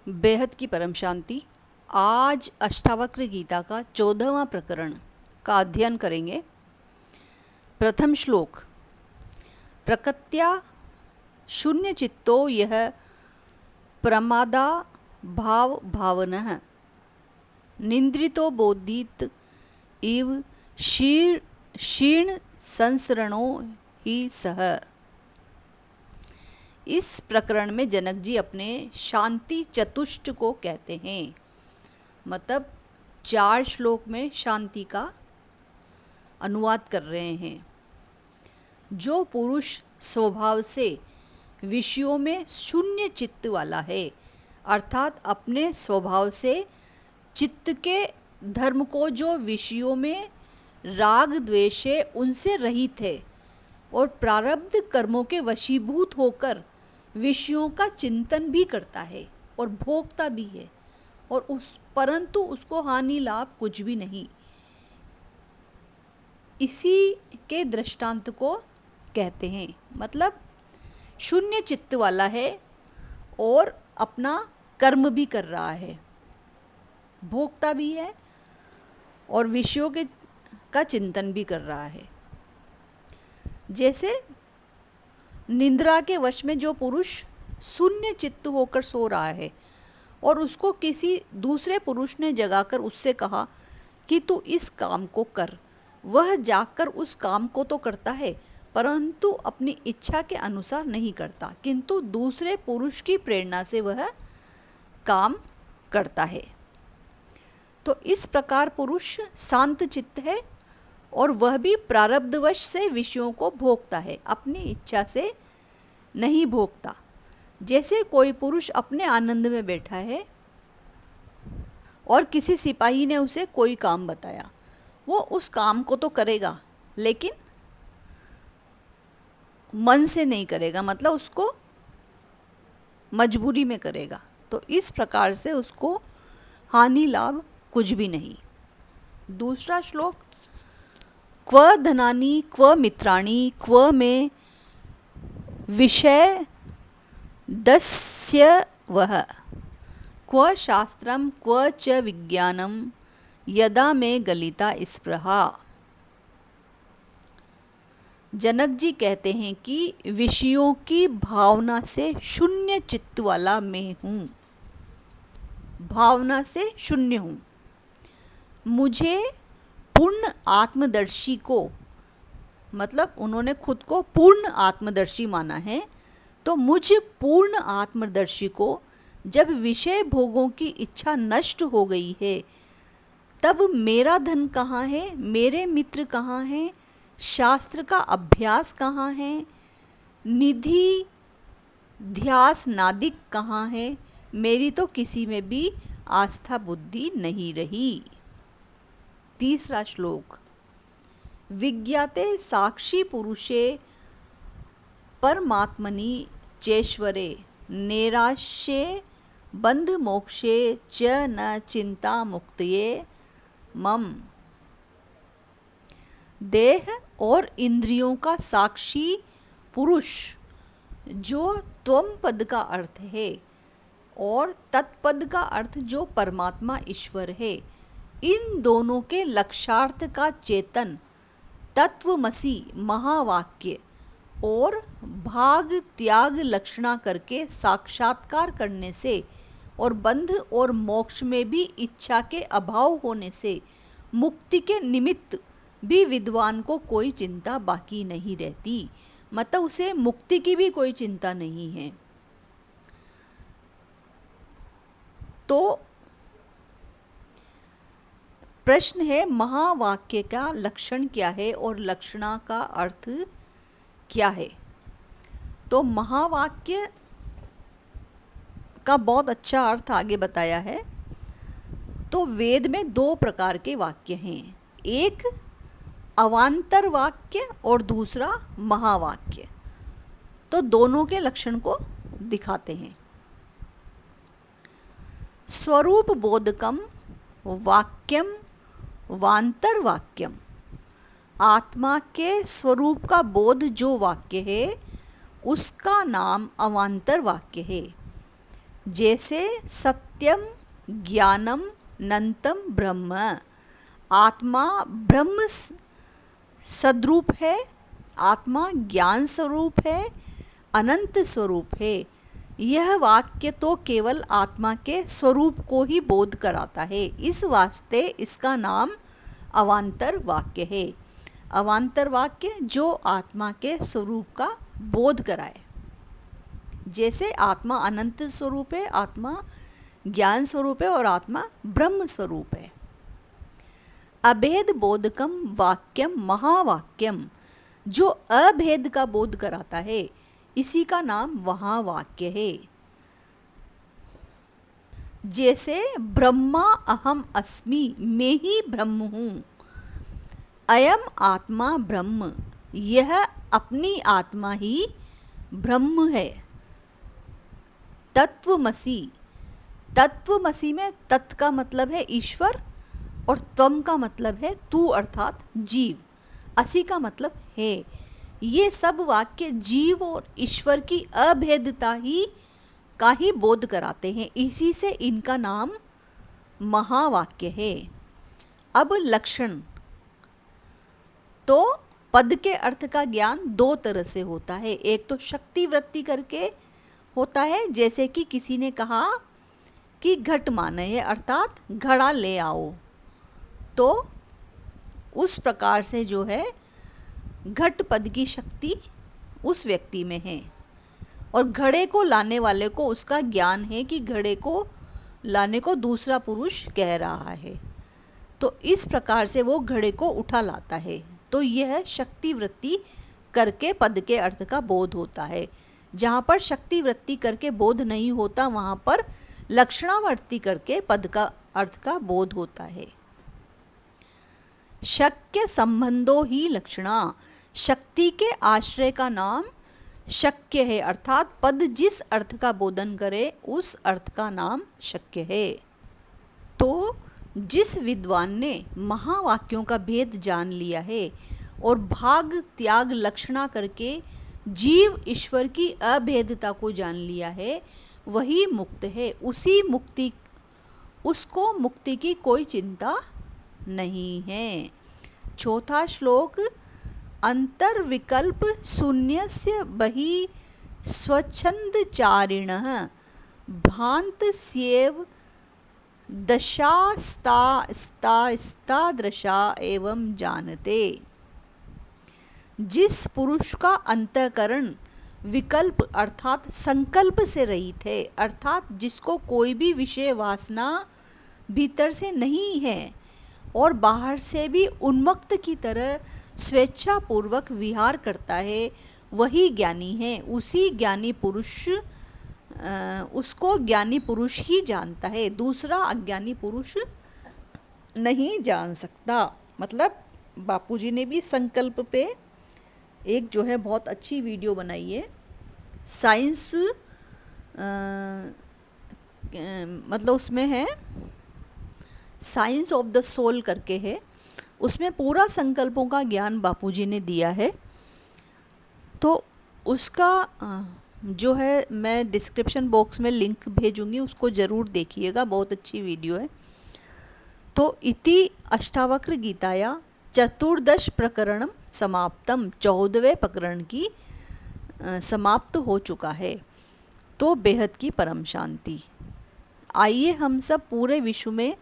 बेहद की परम शांति। आज अष्टावक्र गीता का 14वां प्रकरण का अध्ययन करेंगे। प्रथम श्लोक। प्रकृत्या शून्य चित्तो यह प्रमादा भाव भावनः निन्द्रितो बोधित इव क्षीण संसरणो ही सह। इस प्रकरण में जनक जी अपने शांति चतुष्ट को कहते हैं, मतलब 4 श्लोक में शांति का अनुवाद कर रहे हैं। जो पुरुष स्वभाव से विषयों में शून्य चित्त वाला है, अर्थात अपने स्वभाव से चित्त के धर्म को, जो विषयों में राग द्वेष है उनसे रहित है और प्रारब्ध कर्मों के वशीभूत होकर विषयों का चिंतन भी करता है और भोगता भी है, और परंतु उसको हानि लाभ कुछ भी नहीं, इसी के दृष्टांत को कहते हैं। मतलब शून्य चित्त वाला है और अपना कर्म भी कर रहा है, भोगता भी है और विषयों का चिंतन भी कर रहा है। जैसे निद्रा के वश में जो पुरुष शून्य चित्त होकर सो रहा है और उसको किसी दूसरे पुरुष ने जगाकर उससे कहा कि तू इस काम को कर, वह जाकर उस काम को तो करता है परंतु अपनी इच्छा के अनुसार नहीं करता, किंतु दूसरे पुरुष की प्रेरणा से वह काम करता है। तो इस प्रकार पुरुष शांत चित्त है और वह भी प्रारब्धवश से विषयों को भोगता है, अपनी इच्छा से नहीं भोगता। जैसे कोई पुरुष अपने आनंद में बैठा है और किसी सिपाही ने उसे कोई काम बताया, वो उस काम को तो करेगा लेकिन मन से नहीं करेगा, मतलब उसको मजबूरी में करेगा। तो इस प्रकार से उसको हानि लाभ कुछ भी नहीं। दूसरा श्लोक। क्व धनानि क्व मित्राणि क्व में विषय दस्य वह क्व शास्त्रम क्व च विज्ञानम यदा में गलिता स्पृहा। जनक जी कहते हैं कि विषयों की भावना से शून्य चित्त वाला मैं हूँ, भावना से शून्य हूँ। मुझे पूर्ण आत्मदर्शी को, मतलब उन्होंने खुद को पूर्ण आत्मदर्शी माना है, तो मुझ पूर्ण आत्मदर्शी को जब विषय भोगों की इच्छा नष्ट हो गई है, तब मेरा धन कहाँ है, मेरे मित्र कहाँ हैं, शास्त्र का अभ्यास कहाँ है, निधि ध्यास नादिक कहाँ है, मेरी तो किसी में भी आस्था बुद्धि नहीं रही। तीसरा श्लोक। विज्ञाते साक्षी पुरुषे परमात्मनि चेश्वरे नैराश्ये बंध मोक्षे च न चिंता मुक्तये मम। देह और इंद्रियों का साक्षी पुरुष, जो त्वम पद का अर्थ है और तत्पद का अर्थ जो परमात्मा ईश्वर है, इन दोनों के लक्षार्थ का चेतन तत्वमसी महावाक्य और भाग त्याग लक्षणा करके साक्षात्कार करने से और बंध और मोक्ष में भी इच्छा के अभाव होने से मुक्ति के निमित्त भी विद्वान को कोई चिंता बाकी नहीं रहती, मतलब उसे मुक्ति की भी कोई चिंता नहीं है। तो प्रश्न है, महावाक्य का लक्षण क्या है और लक्षणा का अर्थ क्या है? तो महावाक्य का बहुत अच्छा अर्थ आगे बताया है। तो वेद में 2 प्रकार के वाक्य हैं, एक अवान्तर वाक्य और दूसरा महावाक्य। तो दोनों के लक्षण को दिखाते हैं। स्वरूप बोधकम वाक्यम वान्तर वाक्यम। आत्मा के स्वरूप का बोध जो वाक्य है उसका नाम अवान्तर वाक्य है। जैसे सत्यम ज्ञानम नंतम ब्रह्म, आत्मा ब्रह्म सद्रूप है, आत्मा ज्ञान स्वरूप है, अनंत स्वरूप है। यह वाक्य तो केवल आत्मा के स्वरूप को ही बोध कराता है, इस वास्ते इसका नाम अवान्तर वाक्य है। अवान्तर वाक्य जो आत्मा के स्वरूप का बोध कराए। जैसे आत्मा अनंत स्वरूप है, आत्मा ज्ञान स्वरूप है और आत्मा ब्रह्म स्वरूप है। अभेद बोधकम वाक्यम महावाक्यम, जो अभेद का बोध कराता है, इसी का नाम महावाक्य है। जैसे ब्रह्मा अहम अस्मि, मैं ही ब्रह्म हूँ। अयम आत्मा ब्रह्म, यह अपनी आत्मा ही ब्रह्म है। तत्वमसि, तत्वमसि में तत् का मतलब है ईश्वर और त्वम का मतलब है तू अर्थात जीव, असी का मतलब है। ये सब वाक्य जीव और ईश्वर की अभेदता ही का ही बोध कराते हैं, इसी से इनका नाम महावाक्य है। अब लक्षण, तो पद के अर्थ का ज्ञान दो तरह से होता है। एक तो शक्ति वृत्ति करके होता है, जैसे कि किसी ने कहा कि घट माने है अर्थात घड़ा ले आओ, तो उस प्रकार से जो है घट पद की शक्ति उस व्यक्ति में है और घड़े को लाने वाले को उसका ज्ञान है कि घड़े को लाने को दूसरा पुरुष कह रहा है, तो इस प्रकार से वो घड़े को उठा लाता है। तो यह शक्ति वृत्ति करके पद के अर्थ का बोध होता है। जहाँ पर शक्ति वृत्ति करके बोध नहीं होता, वहाँ पर लक्षणावर्ती करके पद का अर्थ का बोध होता है। शक्य संबंधो ही लक्षणा, शक्ति के आश्रय का नाम शक्य है, अर्थात पद जिस अर्थ का बोधन करे उस अर्थ का नाम शक्य है। तो जिस विद्वान ने महावाक्यों का भेद जान लिया है और भाग त्याग लक्षणा करके जीव ईश्वर की अभेदता को जान लिया है, वही मुक्त है। उसको मुक्ति की कोई चिंता नहीं है। चौथा श्लोक, अंतर्विकल्प शून्यस्य बहि स्वच्छंदचारिणः भ्रांत स्येव दशास्तादृशा एवं जानते। जिस पुरुष का अंतःकरण विकल्प अर्थात संकल्प से रहित है, अर्थात जिसको कोई भी विषय वासना भीतर से नहीं है और बाहर से भी उन्मत्त की तरह स्वेच्छा पूर्वक विहार करता है, वही ज्ञानी है। उसी ज्ञानी पुरुष उसको ज्ञानी पुरुष ही जानता है, दूसरा अज्ञानी पुरुष नहीं जान सकता। मतलब बापूजी ने भी संकल्प पे एक जो है बहुत अच्छी वीडियो बनाई है, साइंस मतलब उसमें है साइंस ऑफ द सोल करके है, उसमें पूरा संकल्पों का ज्ञान बापूजी ने दिया है। तो उसका जो है मैं डिस्क्रिप्शन बॉक्स में लिंक भेजूंगी, उसको ज़रूर देखिएगा, बहुत अच्छी वीडियो है। तो इति अष्टावक्र गीताया चतुर्दश प्रकरणम समाप्तम, 14वें प्रकरण की समाप्त हो चुका है। तो बेहद की परम शांति। आइए हम सब पूरे विश्व में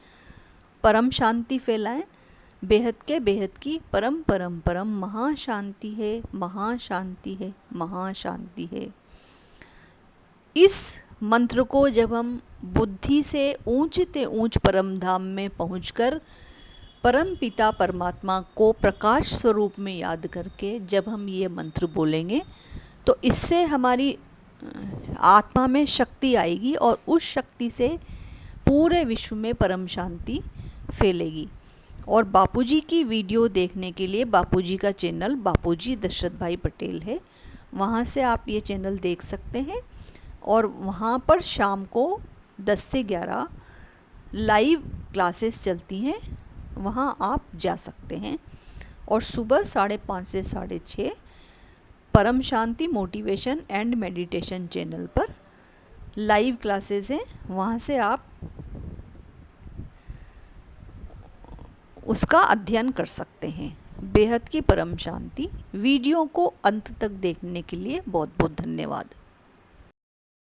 परम शांति फैलाएं। बेहद के बेहद की परम परम परम महाशांति है, महाशांति है, महाशांति है। इस मंत्र को जब हम बुद्धि से ऊंचते ऊंच परम धाम में पहुंचकर परम पिता परमात्मा को प्रकाश स्वरूप में याद करके जब हम ये मंत्र बोलेंगे, तो इससे हमारी आत्मा में शक्ति आएगी और उस शक्ति से पूरे विश्व में परम शांति फैलेगी। और बापूजी की वीडियो देखने के लिए बापूजी का चैनल बापूजी दशरथ भाई पटेल है, वहाँ से आप ये चैनल देख सकते हैं। और वहाँ पर शाम को 10 से 11 लाइव क्लासेस चलती हैं, वहाँ आप जा सकते हैं। और सुबह 5:30 से 6:30 परम शांति मोटिवेशन एंड मेडिटेशन चैनल पर लाइव क्लासेस हैं, वहाँ से आप उसका अध्ययन कर सकते हैं। बेहद की परम शांति। वीडियो को अंत तक देखने के लिए बहुत बहुत धन्यवाद।